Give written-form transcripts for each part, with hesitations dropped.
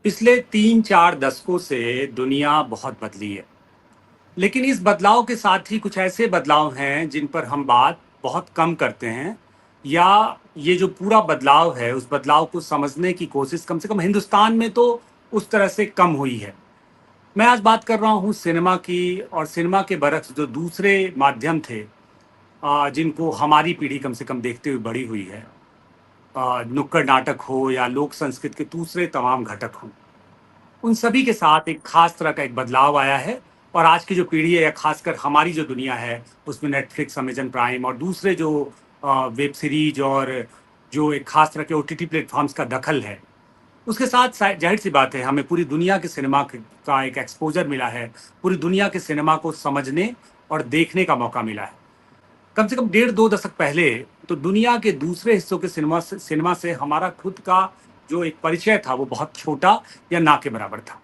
पिछले 3-4 दशकों से दुनिया बहुत बदली है। लेकिन इस बदलाव के साथ ही कुछ ऐसे बदलाव हैं जिन पर हम बात बहुत कम करते हैं या ये जो पूरा बदलाव है, उस बदलाव को समझने की कोशिश कम से कम हिंदुस्तान में तो उस तरह से कम हुई है। मैं आज बात कर रहा हूँ सिनेमा की और सिनेमा के बरक्स जो दूसरे माध्यम थे जिनको हमारी पीढ़ी कम से कम देखते हुए बड़ी हुई है। नुक्कड़ नाटक हो या लोक संस्कृत के दूसरे तमाम घटक हों। उन सभी के साथ एक खास तरह का एक बदलाव आया है और आज की जो पीढ़ी है या खासकर हमारी जो दुनिया है उसमें नेटफ्लिक्स, अमेजन प्राइम और दूसरे जो वेब सीरीज और जो एक खास तरह के ओटीटी प्लेटफॉर्म्स का दखल है, उसके साथ जाहिर सी बात है हमें पूरी दुनिया के सिनेमा का एक एक्सपोजर मिला है, पूरी दुनिया के सिनेमा को समझने और देखने का मौका मिला है। कम से कम 1.5-2 दशक पहले तो दुनिया के दूसरे हिस्सों के सिनेमा से हमारा खुद का जो एक परिचय था वो बहुत छोटा या ना के बराबर था।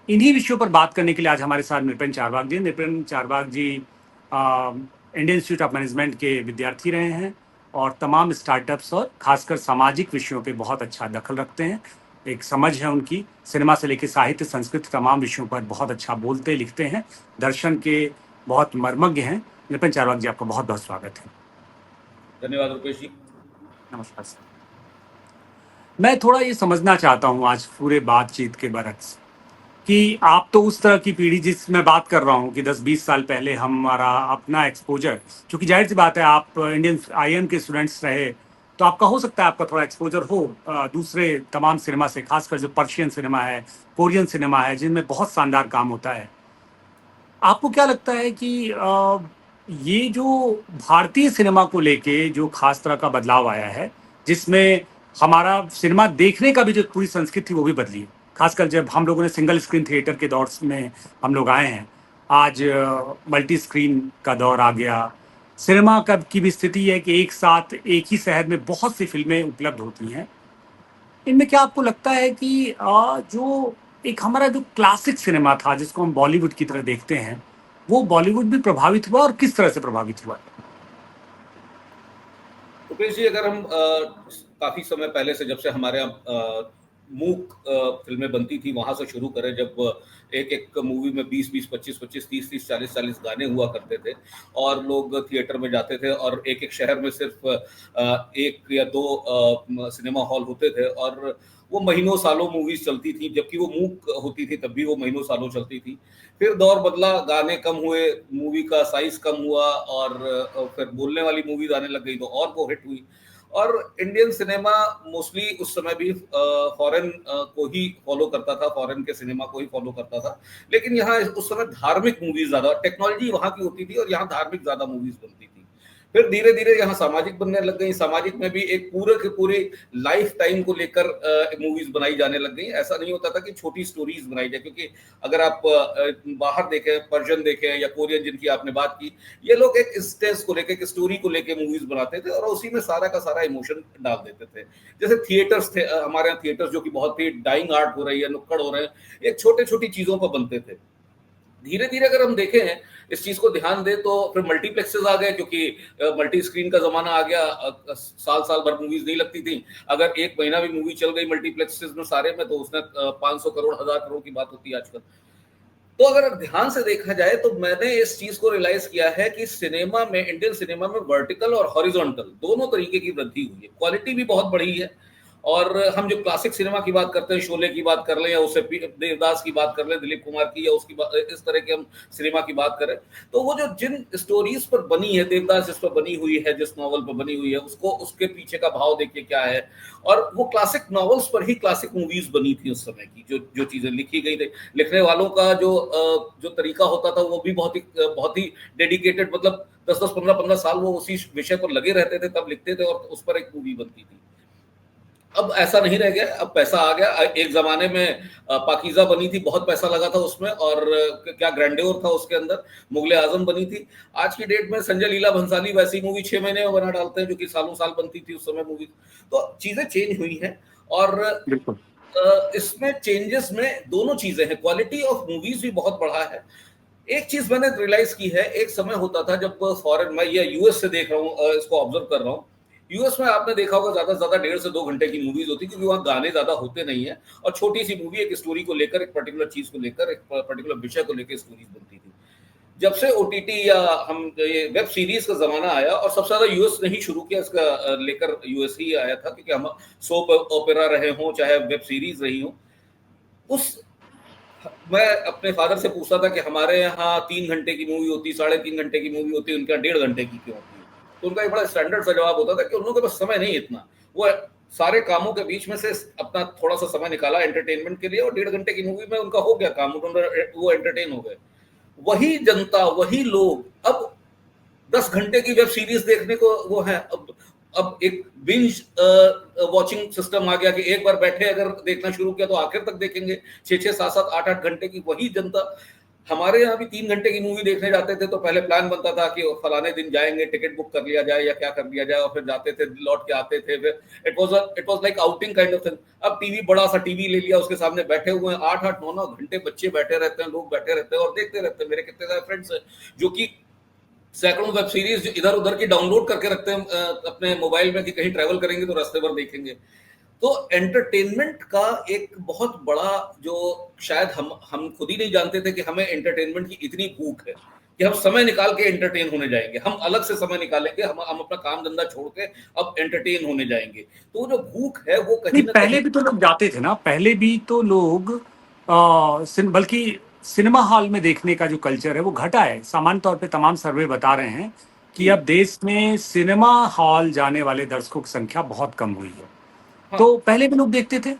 इन्हीं विषयों पर बात करने के लिए आज हमारे साथ नृपेंद्र चारवाक जी। नृपेंद्र चारवाक जी इंडियन इंस्टीट्यूट ऑफ मैनेजमेंट के विद्यार्थी रहे हैं और तमाम स्टार्टअप्स और खासकर सामाजिक विषयों पे बहुत अच्छा दखल रखते हैं। एक समझ है उनकी, सिनेमा से लेकर साहित्य, संस्कृति तमाम विषयों पर बहुत अच्छा बोलते लिखते हैं, दर्शन के बहुत मर्मज्ञ हैं। नृपेंद्र चारवाक जी, आपका बहुत बहुत स्वागत है। धन्यवाद रुपेश जी। नमस्कार सर। मैं थोड़ा ये समझना चाहता हूँ आज पूरे बातचीत के बरक्स कि आप तो उस तरह की पीढ़ी जिस मैं बात कर रहा हूँ कि 10-20 साल पहले हमारा अपना एक्सपोजर, क्योंकि जाहिर सी बात है आप इंडियन आईएम के स्टूडेंट्स रहे तो आपका हो सकता है आपका थोड़ा एक्सपोजर हो दूसरे तमाम सिनेमा से, खासकर जो पर्शियन सिनेमा है, कोरियन सिनेमा है, जिनमें बहुत शानदार काम होता है। आपको क्या लगता है कि ये जो भारतीय सिनेमा को लेके जो खास तरह का बदलाव आया है, जिसमें हमारा सिनेमा देखने का भी जो पूरी संस्कृति वो भी बदली है, खासकर जब हम लोगों ने सिंगल स्क्रीन थिएटर के दौर में हम लोग आए हैं। आज मल्टी स्क्रीन का दौर आ गया। सिनेमा का की भी स्थिति है कि एक साथ एक ही शहर में बहुत सी फिल्में उपलब्ध होती हैं। इनमें क्या आपको लगता है कि जो एक हमारा जो क्लासिक सिनेमा था जिसको हम बॉलीवुड की तरह देखते हैं, वो बॉलीवुड भी प्रभावित हुआ और किस तरह से प्रभावित हुआ? रुपेश जी, अगर हम काफी समय पहले से, जब से हमारे यहाँ मूक फिल्में बनती थी, वहां से शुरू करें, जब एक एक मूवी में 20-20, 25-25, 30-30, 40-40 गाने हुआ करते थे और लोग थिएटर में जाते थे और एक एक शहर में सिर्फ एक या दो सिनेमा हॉल होते थे और वो महीनों सालों मूवीज चलती थी, जबकि वो मूक होती थी तब भी वो महीनों सालों चलती थी। फिर दौर बदला, गाने कम हुए, मूवी का साइज कम हुआ और फिर बोलने वाली मूवीज आने लग गई तो और वो हिट हुई। और इंडियन सिनेमा मोस्टली उस समय भी फॉरेन को ही फॉलो करता था, फॉरेन के सिनेमा को ही फॉलो करता था। लेकिन यहाँ उस समय धार्मिक मूवीज ज्यादा, टेक्नोलॉजी वहां की होती थी और यहाँ धार्मिक ज्यादा मूवीज बनती थी। फिर धीरे धीरे यहाँ सामाजिक बनने लग गई, सामाजिक में भी एक पूरे के पूरे लाइफ टाइम को लेकर मूवीज बनाई जाने लग गई। ऐसा नहीं होता था कि छोटी स्टोरीज बनाई जाए, क्योंकि अगर आप बाहर देखें, पर्शियन देखें या कोरियन जिनकी आपने बात की, ये लोग एक इंस्टेंस को लेकर, एक स्टोरी को लेकर मूवीज बनाते थे और उसी में सारा का सारा इमोशन डाल देते थे। जैसे थिएटर्स थे हमारे यहाँ, थिएटर्स जो कि बहुत ही डाइंग आर्ट हो रही है, नुक्कड़ हो रहे हैं, एक छोटे छोटी चीजों पर बनते थे। धीरे धीरे अगर हम देखें, इस चीज को ध्यान दें, तो फिर मल्टीप्लेक्सेस आ गए, क्योंकि मल्टी स्क्रीन का जमाना आ गया। साल साल भर मूवीज नहीं लगती थी। अगर एक महीना भी मूवी चल गई मल्टीप्लेक्सेस में सारे में, तो उसने 500 करोड़, 1000 करोड़ की बात होती है आजकल। तो अगर ध्यान से देखा जाए तो मैंने इस चीज को रियलाइज किया है कि सिनेमा में, इंडियन सिनेमा में वर्टिकल और हॉरिजॉन्टल दोनों तरीके की वृद्धि हुई है। क्वालिटी भी बहुत बढ़ी है। और हम जो क्लासिक सिनेमा की बात करते हैं, शोले की बात कर लें या उससे देवदास की बात कर लें, दिलीप कुमार की, या उसकी बात, इस तरह के हम सिनेमा की बात करें, तो वो जो जिन स्टोरीज पर बनी है, देवदास जिस पर बनी हुई है, जिस नॉवल पर बनी हुई है, उसको, उसके पीछे का भाव देखिए क्या है। और वो क्लासिक नॉवेल्स पर ही क्लासिक मूवीज बनी थी उस समय की, जो जो चीजें लिखी गई थी, लिखने वालों का जो तरीका होता था वो भी बहुत ही डेडिकेटेड, मतलब 10-10, 15-15 साल वो उसी विषय पर लगे रहते थे, तब लिखते थे और उस पर एक मूवी बनती थी। अब ऐसा नहीं रह गया, अब पैसा आ गया। एक जमाने में पाकीज़ा बनी थी, बहुत पैसा लगा था उसमें, और क्या ग्रैंड्योर था उसके अंदर। मुगले आजम बनी थी। आज की डेट में संजय लीला भंसाली वैसी मूवी 6 महीने में बना डालते हैं, जो कि सालों साल बनती थी उस समय मूवी। तो चीजें चेंज हुई हैं। और बिल्कुल। इसमें चेंजेस में दोनों चीजें हैं, क्वालिटी ऑफ मूवीज भी बहुत बढ़ा है। एक चीज मैंने रियलाइज की है, एक समय होता था जब फॉरेन, मैं ये यूएस से देख रहा हूँ, इसको ऑब्जर्व कर रहा हूँ यूएस में आपने देखा होगा ज्यादा से ज्यादा 1.5 से 2 घंटे की मूवीज होती, क्योंकि वहाँ गाने ज्यादा होते नहीं है, और छोटी सी मूवी एक स्टोरी को लेकर, एक पर्टिकुलर चीज को लेकर, एक पर्टिकुलर विषय को लेकर स्टोरीज बनती थी। जब से ओटीटी या हम ये वेब सीरीज का जमाना आया, और सबसे ज्यादा यूएस ने ही शुरू किया इसका, लेकर यूएस ही आया था, क्योंकि हम सोप ओपेरा रहे हों चाहे वेब सीरीज रही हो, उस मैं अपने फादर से पूछता था कि हमारे यहाँ 3 घंटे की मूवी होती, 3.5 घंटे की मूवी होती, उनके यहाँ 1.5 घंटे की क्यों होती है? तो उनका एक बड़ा स्टैंडर्ड सा जवाब होता था कि उन लोगों के पास समय नहीं इतना, वो सारे कामों के बीच में से अपना थोड़ा सा समय निकाला एंटरटेनमेंट के लिए, और 1.5 घंटे की मूवी में उनका हो गया काम, उन्होंने वो एंटरटेन हो गए। वही जनता, वही लोग अब 10 घंटे की वेब सीरीज देखने को वो है। अब एक बिंज वॉचिंग सिस्टम आ गया कि एक बार बैठे अगर देखना शुरू किया तो आखिर तक देखेंगे, 6-6, 7-7, 8-8 घंटे की वही जनता। हमारे यहाँ भी 3 घंटे की मूवी देखने जाते थे तो पहले प्लान बनता था कि फलाने दिन जाएंगे, टिकट बुक कर लिया जाए या क्या कर लिया जाए, और फिर जाते थे, लौट के आते थे, फिर it was like outing kind of thing. अब टीवी, बड़ा सा टीवी ले लिया, उसके सामने बैठे हुए हैं, 8-8, 9-9 घंटे बच्चे बैठे रहते हैं, लोग बैठे रहते हैं और देखते रहते हैं। मेरे कितने सारे फ्रेंड्स हैं जो कि सैकड़ों वेब सीरीज इधर उधर की डाउनलोड करके रखते हैं अपने मोबाइल में, कि कहीं ट्रैवल करेंगे तो रास्ते भर देखेंगे। तो एंटरटेनमेंट का एक बहुत बड़ा, जो शायद हम खुद ही नहीं जानते थे कि हमें एंटरटेनमेंट की इतनी भूख है कि हम समय निकाल के एंटरटेन होने जाएंगे, हम अलग से समय निकालेंगे, हम अपना काम धंधा छोड़ के अब एंटरटेन होने जाएंगे। तो वो जो भूख है वो नहीं, कहीं ना कहीं। पहले भी तो लोग जाते थे ना, पहले भी तो लोग बल्कि सिनेमा हॉल में देखने का जो कल्चर है वो घटा है। सामान्य तौर पे तमाम सर्वे बता रहे हैं कि जी। अब देश में सिनेमा हॉल जाने वाले दर्शकों की संख्या बहुत कम हुई है। हाँ। तो पहले भी लोग देखते थे।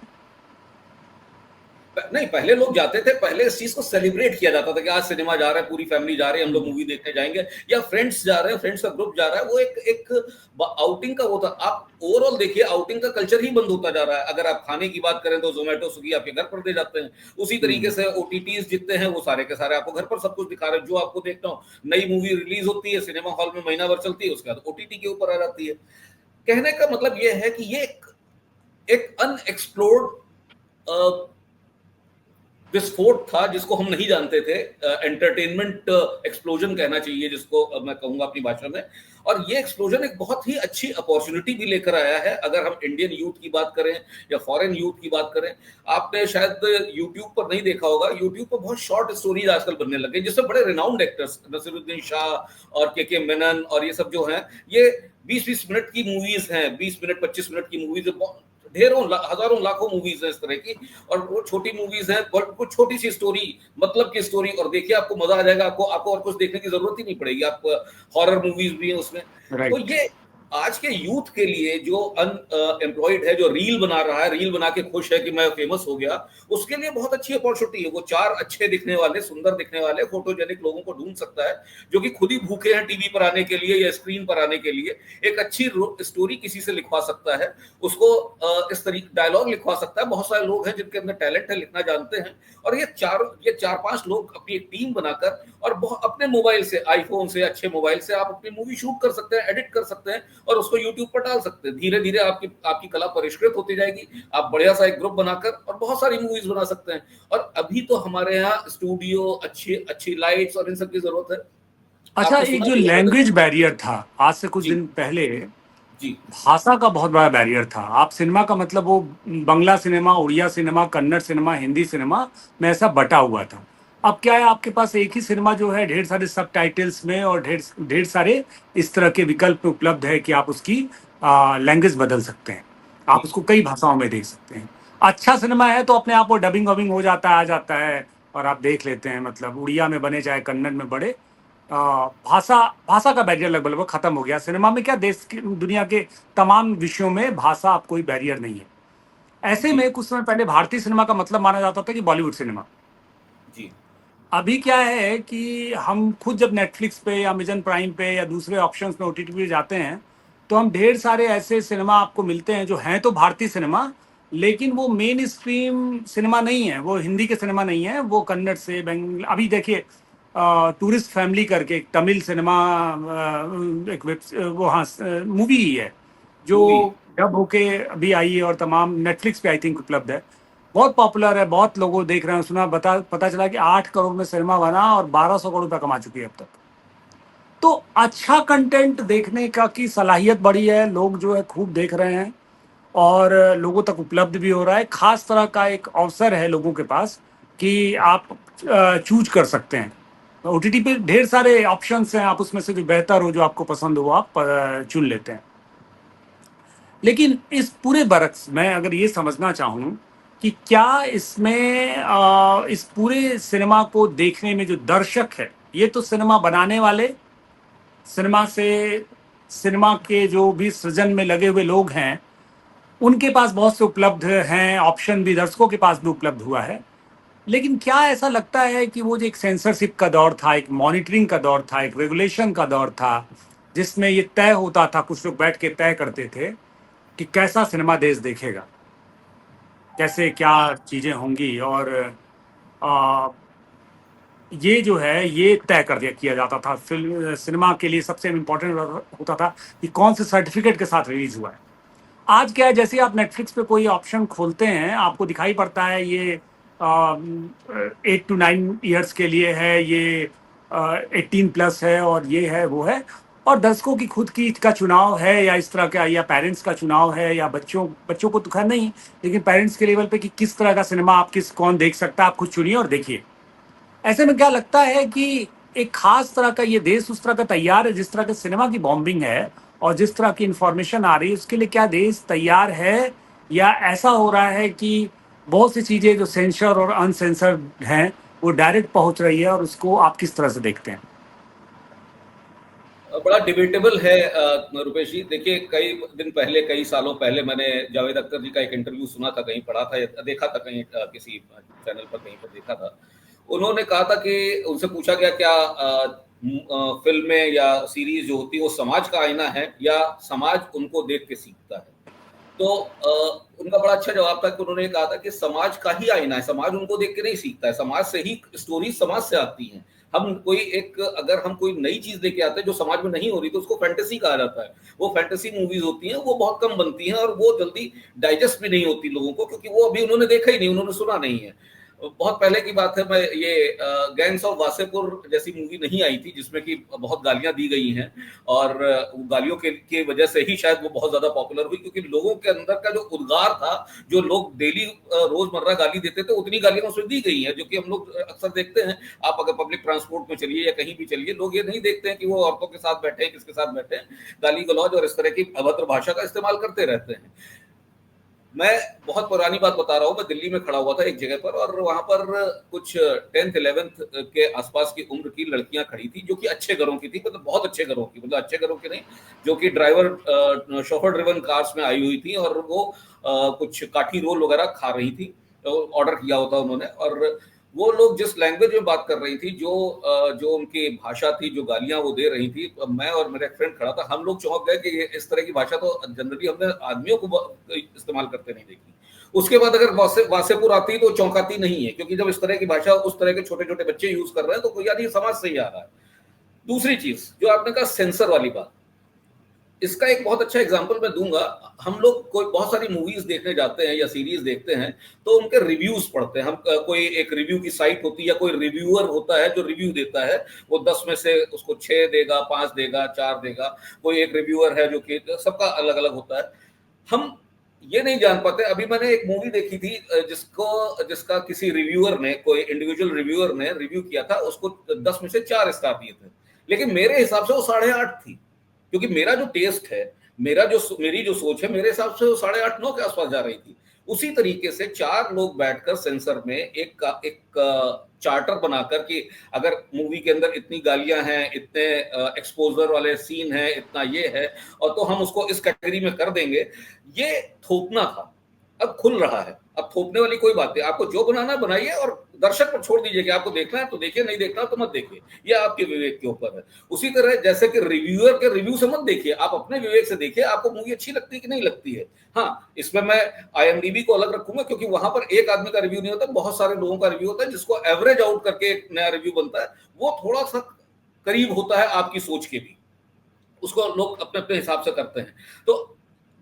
नहीं, पहले लोग जाते थे, पहले इस चीज को सेलिब्रेट किया जाता था कि आज सिनेमा जा रहा है, पूरी फैमिली जा रही है, हम लोग हम्म। मूवी देखने जाएंगे, या फ्रेंड्स जा रहे हैं, फ्रेंड्स का ग्रुप जा रहा है। वो एक एक आउटिंग का वो था। आप ओवरऑल देखिए, आउटिंग का कल्चर ही बंद होता जा रहा है। अगर आप खाने की बात करें तो जोमेटो, स्विगी आपके घर पर दे जाते हैं। उसी तरीके हम्म। से ओटीटीज जितने हैं वो सारे के सारे आपको घर पर सब कुछ दिखा रहे हैं। जो आपको देखना हो, नई मूवी रिलीज होती है, सिनेमा हॉल में महीना भर चलती है, उसके बाद ओटीटी के ऊपर आ जाती है। कहने का मतलब ये है कि ये एक अनएक्सप्लोर्ड विस्फोट था जिसको हम नहीं जानते थे। एंटरटेनमेंट एक्सप्लोजन कहना चाहिए जिसको, मैं कहूंगा अपनी भाषा में। और ये एक्सप्लोजन एक बहुत ही अच्छी अपॉर्चुनिटी भी लेकर आया है, अगर हम इंडियन यूथ की बात करें या फॉरेन यूथ की बात करें। आपने शायद यूट्यूब पर नहीं देखा होगा, यूट्यूब पर बहुत शॉर्ट स्टोरीज आजकल बनने लगे, जिसमें बड़े रिनाउंड एक्टर्स, नसीरुद्दीन शाह और के मेनन और ये सब जो हैं, ये 20-20 मिनट की मूवीज हैं, 20 मिनट 25 मिनट की मूवीज, ढेरों हजारों लाखों मूवीज हैं इस तरह की। और वो छोटी मूवीज हैं, कुछ छोटी सी स्टोरी, मतलब की स्टोरी, और देखिए आपको मजा आ जाएगा। आपको आपको और कुछ देखने की जरूरत ही नहीं पड़ेगी। आप हॉरर मूवीज भी हैं उसमें। तो राइट। ये आज के यूथ के लिए जो अनएम्प्लॉयड है, जो रील बना रहा है, रील बना के खुश है कि मैं फेमस हो गया, उसके लिए बहुत अच्छी अपॉर्चुनिटी है। वो 4 अच्छे दिखने वाले, सुंदर दिखने वाले, फोटोजेनिक लोगों को ढूंढ सकता है, जो कि खुद ही भूखे हैं टीवी पर आने के लिए या स्क्रीन पर आने के लिए। एक अच्छी स्टोरी किसी से लिखवा सकता है, उसको इस तरीके डायलॉग लिखवा सकता है। बहुत सारे लोग हैं जिनके अंदर टैलेंट है, लिखना जानते हैं। और ये 4-5 लोग अपनी एक टीम बनाकर, और अपने मोबाइल से, आईफोन से, अच्छे मोबाइल से आप अपनी मूवी शूट कर सकते हैं, एडिट कर सकते हैं, और उसको यूट्यूब पर डाल सकते हैं। धीरे धीरे आपकी आपकी कला परिष्कृत होती जाएगी। आप बढ़िया सा एक ग्रुप बनाकर और बहुत सारी मूवीज बना सकते हैं। और अभी तो हमारे यहाँ स्टूडियो, अच्छी अच्छी लाइट्स और इन सब की जरूरत है। अच्छा, आपने एक सुना जो भी होगा लैंग्वेज बैरियर था आज से कुछ जी। दिन पहले, जी। भाषा का बहुत बड़ा बैरियर था। आप सिनेमा का मतलब वो Bangla cinema, Odia cinema, Kannada cinema, Hindi cinema में ऐसा बटा हुआ था। अब क्या है, आपके पास एक ही सिनेमा जो है, ढेर सारे सब टाइटल्स में और ढेर ढेर सारे इस तरह के विकल्प उपलब्ध है कि आप उसकी लैंग्वेज बदल सकते हैं। आप जी। उसको कई भाषाओं में देख सकते हैं। अच्छा सिनेमा है तो अपने आप वो डबिंग वबिंग हो जाता है, आ जाता है, और आप देख लेते हैं। मतलब उड़िया में बने चाहे कन्नड़ में बड़े, भाषा भाषा का बैरियर लगभग लगभग खत्म हो गया सिनेमा में। क्या देश की, दुनिया के तमाम विषयों में भाषा अब कोई बैरियर नहीं है। ऐसे जी। में कुछ समय पहले भारतीय सिनेमा का मतलब माना जाता था कि बॉलीवुड सिनेमा। जी। अभी क्या है कि हम खुद जब नेटफ्लिक्स पे या अमेजन प्राइम पे या दूसरे ऑप्शंस में ओटीटी पे जाते हैं, तो हम ढेर सारे ऐसे सिनेमा आपको मिलते हैं जो हैं तो भारतीय सिनेमा, लेकिन वो मेन स्ट्रीम सिनेमा नहीं है, वो हिंदी के सिनेमा नहीं है, वो कन्नड़ से बंग अभी देखिए, टूरिस्ट फैमिली करके एक तमिल सिनेमा, एक वेब वो, हाँ, मूवी ही है जो मूवी। डब होके अभी आई है और तमाम नेटफ्लिक्स पे आई थिंक उपलब्ध है। बहुत पॉपुलर है, बहुत लोगों देख रहे हैं। सुना, पता चला कि 8 करोड़ में सिनेमा बना और 1200 करोड़ रुपया कमा चुकी है अब तक। तो अच्छा कंटेंट देखने का की सलाहियत बढ़ी है, लोग जो है खूब देख रहे हैं और लोगों तक उपलब्ध भी हो रहा है। खास तरह का एक अवसर है लोगों के पास कि आप चूज कर सकते हैं। ओटीटी पे ढेर सारे ऑप्शंस हैं, आप उसमें से जो बेहतर हो, जो आपको पसंद हो, आप चुन लेते हैं। लेकिन इस पूरे बरक्स मैं अगर ये समझना चाहूँ कि क्या इसमें इस पूरे सिनेमा को देखने में जो दर्शक है, ये तो सिनेमा बनाने वाले, सिनेमा से सिनेमा के जो भी सृजन में लगे हुए लोग हैं, उनके पास बहुत से उपलब्ध हैं, ऑप्शन भी दर्शकों के पास भी उपलब्ध हुआ है। लेकिन क्या ऐसा लगता है कि वो जो एक सेंसरशिप का दौर था, एक मॉनिटरिंग का दौर था, एक रेगुलेशन का दौर था, जिसमें ये तय होता था, कुछ लोग बैठ के तय करते थे कि कैसा सिनेमा देश देखेगा, कैसे क्या चीज़ें होंगी और अ, ये जो है ये तय कर दिया किया जाता था। फ़िल्म सिनेमा के लिए सबसे इम्पोर्टेंट होता था कि कौन से सर्टिफ़िकेट के साथ रिलीज़ हुआ है। आज क्या है, जैसे आप नेटफ्लिक्स पे कोई ऑप्शन खोलते हैं, आपको दिखाई पड़ता है ये 8 टू 9 ईयर्स के लिए है, ये 18 प्लस है और ये है, वो है। और दर्शकों की खुद की का चुनाव है या इस तरह का, या पेरेंट्स का चुनाव है, या बच्चों बच्चों को तो खैर नहीं, लेकिन पेरेंट्स के लेवल पे कि किस तरह का सिनेमा आप कौन देख सकता है, आप खुद चुनिए और देखिए। ऐसे में क्या लगता है कि एक खास तरह का ये देश उस तरह का तैयार है, जिस तरह के सिनेमा की बॉम्बिंग है और जिस तरह की इंफॉर्मेशन आ रही है, उसके लिए क्या देश तैयार है, या ऐसा हो रहा है कि बहुत सी चीज़ें जो सेंसर और अनसेंसर्ड हैं, वो डायरेक्ट पहुंच रही है, और उसको आप किस तरह से देखते हैं? बड़ा डिबेटेबल है रुपेश जी। देखिए, कई दिन पहले, कई सालों पहले मैंने जावेद अख्तर जी का एक इंटरव्यू सुना था, कहीं पढ़ा था या देखा था, कहीं किसी चैनल पर कहीं पर देखा था। उन्होंने कहा था कि उनसे पूछा गया क्या फिल्में या सीरीज जो होती है वो समाज का आईना है या समाज उनको देख के सीखता है। तो उनका बड़ा अच्छा जवाब था कि उन्होंने कहा था कि समाज का ही आईना है, समाज उनको देख के नहीं सीखता है, समाज से ही स्टोरी समाज से आती है। हम कोई एक अगर हम कोई नई चीज देख के आते हैं जो समाज में नहीं हो रही, तो उसको फैंटेसी कहा जाता है। वो फैंटेसी मूवीज होती हैं, वो बहुत कम बनती हैं और वो जल्दी डाइजेस्ट भी नहीं होती लोगों को, क्योंकि वो अभी उन्होंने देखा ही नहीं, उन्होंने सुना नहीं है। बहुत पहले की बात है, मैं ये गैंग्स ऑफ वासेपुर जैसी मूवी नहीं आई थी जिसमें कि बहुत गालियां दी गई हैं, और गालियों के वजह से ही शायद वो बहुत ज्यादा पॉपुलर हुई, क्योंकि लोगों के अंदर का जो उद्गार था, जो लोग डेली रोजमर्रा गाली देते थे, उतनी गालियां उसमें दी गई हैं, जो कि हम लोग अक्सर देखते हैं। आप अगर पब्लिक ट्रांसपोर्ट में चलिए या कहीं भी चलिए, लोग ये नहीं देखते हैं कि वो औरतों के साथ बैठे हैं, किसके साथ बैठे हैं, गाली गलौज और इस तरह की अभद्र भाषा का इस्तेमाल करते रहते हैं। मैं बहुत पुरानी बात बता रहा हूँ, मैं दिल्ली में खड़ा हुआ था एक जगह पर, और वहां पर कुछ 10th 11th के आसपास की उम्र की लड़कियां खड़ी थी, जो कि अच्छे घरों की थी, मतलब बहुत अच्छे घरों की, मतलब अच्छे घरों की नहीं, जो कि ड्राइवर शोफर ड्रिवन कार्स में आई हुई थी, और वो कुछ काठी रोल वगैरह खा रही थी, तो ऑर्डर किया होता उन्होंने। और वो लोग जिस लैंग्वेज में बात कर रही थी, जो उनकी भाषा थी, जो गालियां वो दे रही थी, मैं और मेरा एक फ्रेंड खड़ा था, हम लोग चौंक गए कि ये इस तरह की भाषा तो जनरली हमने आदमियों को इस्तेमाल करते नहीं देखी। उसके बाद अगर वासेपुर आती है तो चौंकाती नहीं है, क्योंकि जब इस तरह की भाषा उस तरह के छोटे छोटे बच्चे यूज कर रहे हैं, तो कोई यार ये समाज से ही आ रहा है। दूसरी चीज जो आपने कहा, सेंसर वाली बात, इसका एक बहुत अच्छा एग्जांपल मैं दूंगा। हम लोग कोई बहुत सारी मूवीज देखने जाते हैं या सीरीज देखते हैं, तो उनके रिव्यूज पढ़ते हैं हम। कोई एक रिव्यू की साइट होती है या कोई रिव्यूअर होता है जो रिव्यू देता है, वो 10 में से उसको 6 देगा, 5 देगा, 4 देगा। कोई एक रिव्यूअर है जो कि सबका अलग अलग होता है। हम ये नहीं जान पाते। अभी मैंने एक मूवी देखी थी जिसका किसी रिव्यूअर ने, कोई इंडिविजुअल रिव्यूअर ने रिव्यू किया था, उसको 10 में से 4 स्टार दिए थे, लेकिन मेरे हिसाब से वो 8.5 थी, क्योंकि मेरा जो टेस्ट है, मेरी जो सोच है, मेरे हिसाब से वो 8.5 9 के आसपास जा रही थी। उसी तरीके से 4 लोग बैठकर सेंसर में एक चार्टर बनाकर कि अगर मूवी के अंदर इतनी गालियां हैं, इतने एक्सपोजर वाले सीन हैं, इतना ये है, और तो हम उसको इस कैटेगरी में कर देंगे, ये थोपना था। अब खुल रहा है, अब थोपने वाली कोई बात नहीं। आपको जो बनाना बनाइए और दर्शक पर छोड़ दीजिए कि आपको देखना है तो देखिए, नहीं देखना तो मत देखिए, ये आपके विवेक के ऊपर है। उसी तरह जैसे कि रिव्यूअर के रिव्यू से मत देखिए, आप अपने विवेक से देखिए, आपको मूवी अच्छी लगती है कि नहीं लगती है। हाँ, इसमें मैं IMDb को अलग रखूंगा, क्योंकि वहां पर एक आदमी का रिव्यू नहीं होता, बहुत सारे लोगों का रिव्यू होता है, जिसको एवरेज आउट करके एक नया रिव्यू बनता है। वो थोड़ा सा करीब होता है आपकी सोच के भी, उसको लोग अपने अपने हिसाब से करते हैं। तो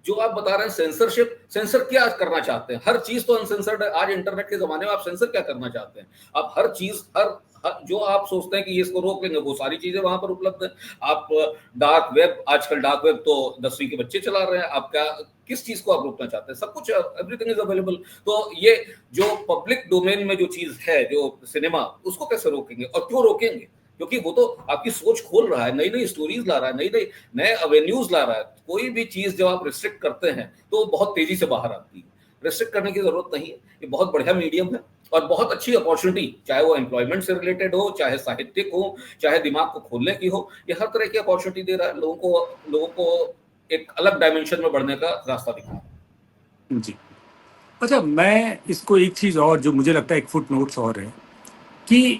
जो आप बता रहे हैं सेंसरशिप, सेंसर क्या करना चाहते हैं? हर चीज तो अनसेंसर्ड है। आज इंटरनेट के जमाने में आप सेंसर क्या करना चाहते हैं? आप हर चीज, हर जो आप सोचते हैं कि इसको रोक लेंगे, वो सारी चीजें वहां पर उपलब्ध है। आप डार्क वेब, आजकल डार्क वेब तो 10वीं के बच्चे चला रहे हैं। आप क्या, किस चीज को आप रोकना चाहते हैं? सब कुछ, एवरीथिंग इज अवेलेबल। तो ये जो पब्लिक डोमेन में जो चीज है, जो सिनेमा, उसको कैसे रोकेंगे और क्यों रोकेंगे? क्योंकि वो तो आपकी सोच खोल रहा है, नई नई स्टोरीज ला रहा है, नई नई नए अवेन्यूज ला रहा है। कोई भी चीज जब आप रिस्ट्रिक्ट करते हैं तो बहुत तेजी से बाहर आती है। रिस्ट्रिक्ट करने की जरूरत नहीं है। ये बहुत बढ़िया मीडियम है और बहुत अच्छी अपॉर्चुनिटी, चाहे वो एम्प्लॉयमेंट से रिलेटेड हो, चाहे साहित्यिक हो, चाहे दिमाग को खोलने की हो, ये हर तरह की अपॉर्चुनिटी दे रहा है लोगों को एक अलग डायमेंशन में बढ़ने का रास्ता दिखा रहा है। जी। अच्छा, मैं इसको एक चीज़ और जो मुझे लगता है एक फुट नोट्स और है कि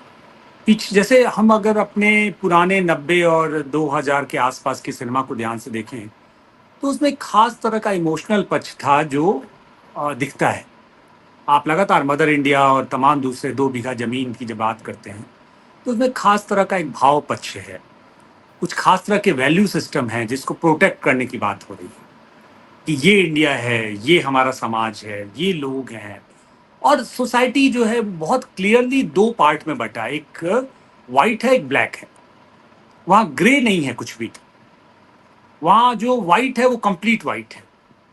जैसे हम अगर अपने पुराने 90 और 2000 के आसपास के सिनेमा को ध्यान से देखें, तो उसमें एक खास तरह का इमोशनल पक्ष था जो दिखता है। आप लगातार मदर इंडिया और तमाम दूसरे 2 बीघा ज़मीन की जब बात करते हैं, तो उसमें खास तरह का एक भाव पक्ष है। कुछ खास तरह के वैल्यू सिस्टम हैं जिसको प्रोटेक्ट करने की बात हो रही है कि ये इंडिया है, ये हमारा समाज है, ये लोग हैं। और सोसाइटी जो है बहुत क्लियरली 2 पार्ट में बँटा है, एक व्हाइट है, एक ब्लैक है। वहाँ ग्रे नहीं है कुछ भी। वहाँ जो व्हाइट है वो कंप्लीट व्हाइट है,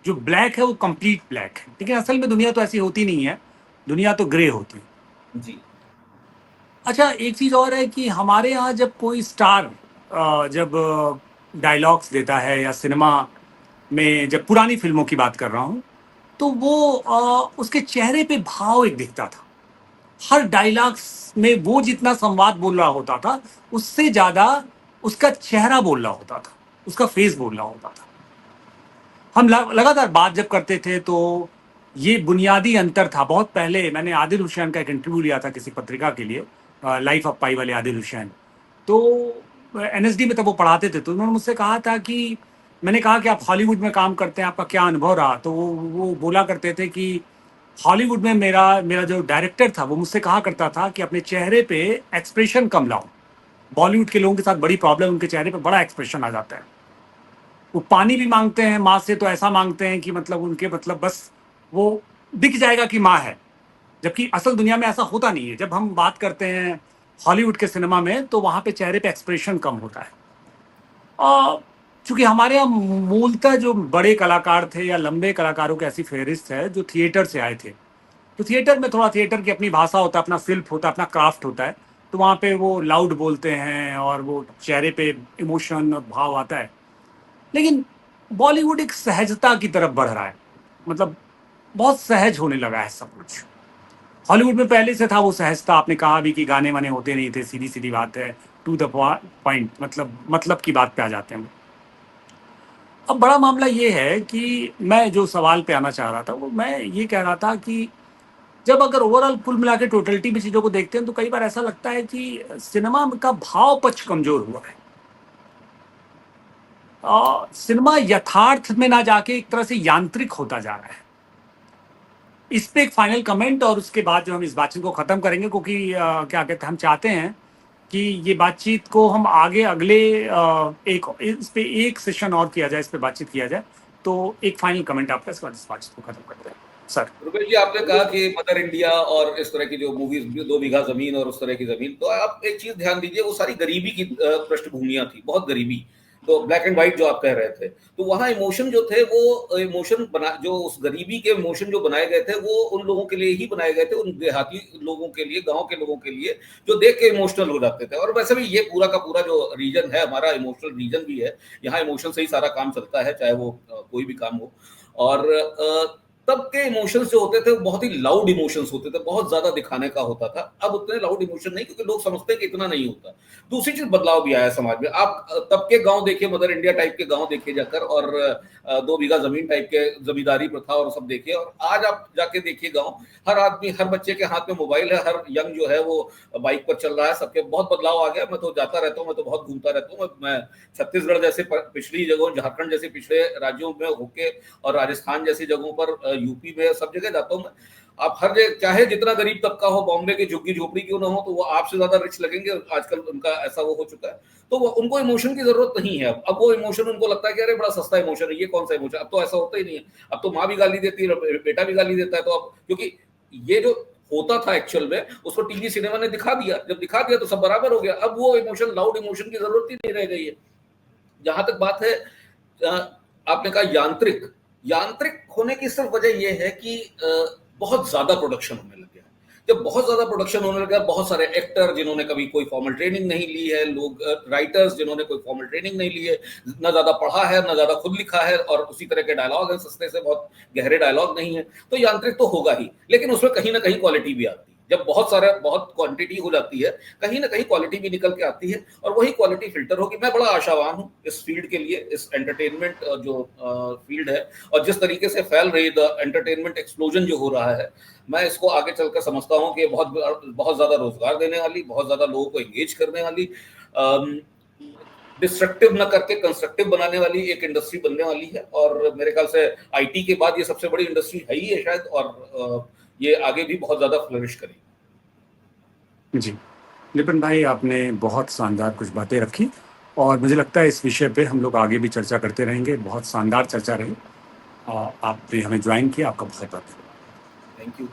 जो ब्लैक है वो कंप्लीट ब्लैक है। लेकिन असल में दुनिया तो ऐसी होती नहीं है, दुनिया तो ग्रे होती है। जी। अच्छा, एक चीज़ और है कि हमारे यहाँ जब कोई स्टार जब डायलॉग्स देता है या सिनेमा में, जब पुरानी फ़िल्मों की बात कर रहा हूँ, तो वो उसके चेहरे पे भाव एक दिखता था। हर डायलॉग्स में वो जितना संवाद बोल रहा होता था, उससे ज़्यादा उसका चेहरा बोल रहा होता था, उसका फेस बोल रहा होता था। हम लगातार बात जब करते थे तो ये बुनियादी अंतर था। बहुत पहले मैंने आदिल हुसैन का एक इंटरव्यू लिया था किसी पत्रिका के लिए, लाइफ ऑफ पाई वाले आदिल हुसैन। तो एनएसडी में तब वो पढ़ाते थे, तो उन्होंने मुझसे कहा था कि, मैंने कहा कि आप हॉलीवुड में काम करते हैं, आपका क्या अनुभव रहा? तो वो बोला करते थे कि हॉलीवुड में मेरा मेरा जो डायरेक्टर था वो मुझसे कहा करता था कि अपने चेहरे पे एक्सप्रेशन कम लाओ। बॉलीवुड के लोगों के साथ बड़ी प्रॉब्लम, उनके चेहरे पे बड़ा एक्सप्रेशन आ जाता है। वो पानी भी मांगते हैं माँ से, तो ऐसा मांगते हैं कि मतलब उनके मतलब बस वो दिख जाएगा कि माँ है, जबकि असल दुनिया में ऐसा होता नहीं है। जब हम बात करते हैं हॉलीवुड के सिनेमा में, तो वहाँ पे चेहरे पे एक्सप्रेशन कम होता है। चूंकि हमारे यहाँ मूलतः जो बड़े कलाकार थे या लंबे कलाकारों की ऐसी फहरिस्त है जो थिएटर से आए थे, तो थिएटर में थोड़ा थिएटर की अपनी भाषा होता है, अपना शिल्प होता है, अपना क्राफ्ट होता है। तो वहाँ पे वो लाउड बोलते हैं और वो चेहरे पे इमोशन और भाव आता है। लेकिन बॉलीवुड एक सहजता की तरफ बढ़ रहा है, मतलब बहुत सहज होने लगा है सब कुछ। हॉलीवुड में पहले से था वो सहजता, आपने कहा भी कि गाने वाने होते नहीं थे, सीधी सीधी बात है, टू द पॉइंट, मतलब की बात पे आ जाते हैं। अब बड़ा मामला ये है कि मैं जो सवाल पे आना चाह रहा था, वो मैं ये कह रहा था कि जब अगर ओवरऑल कुल मिला के टोटलिटी में चीज़ों को देखते हैं, तो कई बार ऐसा लगता है कि सिनेमा का भाव पक्ष कमज़ोर हुआ है। सिनेमा यथार्थ में ना जाके एक तरह से यांत्रिक होता जा रहा है। इस पे एक फाइनल कमेंट और उसके बाद जो हम इस बातचीत को ख़त्म करेंगे, क्योंकि क्या कहते हैं, हम चाहते हैं कि ये बातचीत को हम आगे अगले एक इस पे एक सेशन और किया जाए, इस पे बातचीत किया जाए। तो एक फाइनल कमेंट आपका, इसके बाद इस बातचीत को ख़त्म करते हैं सर। रुपेश जी, आपने कहा कि मदर इंडिया और इस तरह की जो मूवीज, 2 बीघा जमीन और उस तरह की जमीन, तो आप एक चीज ध्यान दीजिए, वो सारी गरीबी की पृष्ठभूमियां थी, बहुत गरीबी। तो ब्लैक एंड व्हाइट जो आप कह रहे थे, तो वहां इमोशन जो थे, वो इमोशन बना, जो उस गरीबी के इमोशन जो बनाए गए थे, वो उन लोगों के लिए ही बनाए गए थे, उन देहाती लोगों के लिए, गांव के लोगों के लिए, जो देख के इमोशनल हो जाते थे। और वैसे भी ये पूरा का पूरा जो रीजन है हमारा, इमोशनल रीजन भी है। यहाँ इमोशन से ही सारा काम चलता है, चाहे वो कोई भी काम हो। और तब के इमोशंस जो होते थे वो बहुत ही लाउड इमोशंस होते थे, बहुत ज्यादा दिखाने का होता था। अब उतने लाउड इमोशन नहीं, क्योंकि लोग समझते हैं कि इतना नहीं होता। दूसरी चीज, बदलाव भी आया समाज में। आप तब के गांव देखिए, मदर इंडिया टाइप के गांव देखिए जाकर, और 2 बीघा जमीन टाइप के जमींदारी प्रथा और सब देखिए, और आज आप जाके देखिए गांव, हर आदमी, हर बच्चे के हाथ में मोबाइल है, हर यंग जो है वो बाइक पर चल रहा है। सबके बहुत बदलाव आ गया। मैं तो जाता रहता हूँ, मैं तो बहुत घूमता रहता हूँ। मैं छत्तीसगढ़ जैसे पिछड़ी जगहों, झारखंड जैसे पिछड़े राज्यों में होके, और राजस्थान जैसी जगहों पर, यूपी में, सब जगह जाता हूँ मैं। आप हर जगह चाहे जितना गरीब तबका हो, बॉम्बे के झुग्गी झोपड़ी क्यों ना हो, तो वो आपसे ज्यादा रिच लगेंगे। आजकल उनका ऐसा वो हो चुका है, तो उनको इमोशन की जरूरत नहीं है। अब वो इमोशन उनको लगता है कि अरे बड़ा सस्ता इमोशन है, ये कौन सा इमोशन। अब तो ऐसा होता ही नहीं है, अब तो माँ भी गाली देती है, बेटा भी गाली देता है। तो अब क्योंकि ये जो होता था एक्चुअल में, उसको टीवी सिनेमा ने दिखा दिया, जब दिखा दिया तो सब बराबर हो गया। अब वो इमोशन, लाउड इमोशन की जरूरत ही नहीं रह गई है। जहां तक बात है आपने कहा यांत्रिक, यांत्रिक होने की सिर्फ वजह यह है कि बहुत ज्यादा प्रोडक्शन होने लग गया। जब बहुत ज्यादा प्रोडक्शन होने लगा, बहुत सारे एक्टर जिन्होंने कभी कोई फॉर्मल ट्रेनिंग नहीं ली है, लोग राइटर्स जिन्होंने कोई फॉर्मल ट्रेनिंग नहीं ली है, ना ज्यादा पढ़ा है, ना ज्यादा खुद लिखा है, और उसी तरह के डायलॉग है, सस्ते से बहुत गहरे डायलॉग नहीं है, तो यांत्रिक तो होगा ही। लेकिन उसमें कहीं ना कहीं क्वालिटी भी आती है। जब बहुत क्वांटिटी हो जाती है, कहीं ना कहीं क्वालिटी भी निकल के आती है, और वही क्वालिटी फिल्टर होगी। मैं बड़ा आशावान हूँ इस फील्ड के लिए, इस एंटरटेनमेंट जो फील्ड है, और जिस तरीके से फैल रही द एंटरटेनमेंट एक्सप्लोजन जो हो रहा है, मैं इसको आगे चलकर समझता हूँ कि बहुत बहुत ज्यादा रोजगार देने वाली, बहुत ज्यादा लोगों को एंगेज करने वाली, डिस्ट्रक्टिव न करके कंस्ट्रक्टिव बनाने वाली एक इंडस्ट्री बनने वाली है। और मेरे ख्याल से आईटी के बाद ये सबसे बड़ी इंडस्ट्री है ही है शायद, और ये आगे भी बहुत ज्यादा फ्लरिश करेगी। जी, नितिन भाई, आपने बहुत शानदार कुछ बातें रखी, और मुझे लगता है इस विषय पे हम लोग आगे भी चर्चा करते रहेंगे। बहुत शानदार चर्चा रही, और आपने हमें ज्वाइन किया, आपका बहुत बहुत थैंक यू।